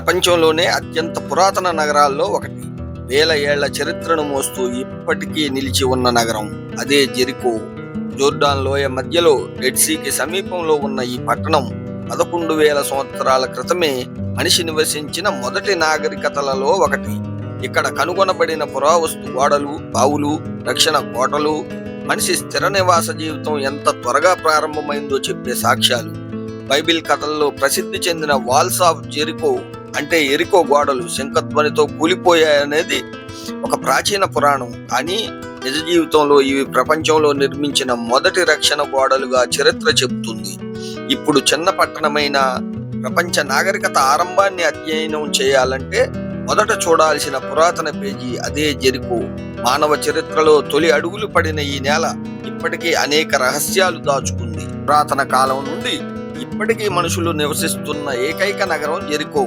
ప్రపంచంలోనే అత్యంత పురాతన నగరాల్లో ఒకటి. వేల ఏళ్ల చరిత్రను మోస్తూ ఇప్పటికీ నిలిచి ఉన్న నగరం అదే జెరికో. జోర్డాన్ లోయ మధ్యలో డెడ్ సీకి సమీపంలో ఉన్న ఈ పట్టణం 11,000 సంవత్సరాల క్రితమే మనిషి నివసించిన మొదటి నాగరికతలలో ఒకటి. ఇక్కడ కనుగొనబడిన పురావస్తు గోడలు, బావులు, రక్షణ కోటలు మనిషి స్థిర నివాస జీవితం ఎంత త్వరగా ప్రారంభమైందో చెప్పే సాక్ష్యాలు. బైబిల్ కథల్లో ప్రసిద్ధి చెందిన వాల్స్ ఆఫ్ జెరికో అంటే ఎరికో గోడలు శంఖధ్వనితో కూలిపోయాయనేది ఒక ప్రాచీన పురాణం. కానీ నిజ జీవితంలో ఇవి ప్రపంచంలో నిర్మించిన మొదటి రక్షణ గోడలుగా చరిత్ర చెబుతుంది. ఇప్పుడు చిన్న పట్టణమైన ప్రపంచ నాగరికత ఆరంభాన్ని అధ్యయనం చేయాలంటే మొదట చూడాల్సిన పురాతన పేజీ అదే జెరికో. మానవ చరిత్రలో తొలి అడుగులు పడిన ఈ నేల ఇప్పటికీ అనేక రహస్యాలు దాచుకుంది. పురాతన కాలం నుండి ఇప్పటికీ మనుషులు నివసిస్తున్న ఏకైక నగరం జెరికో.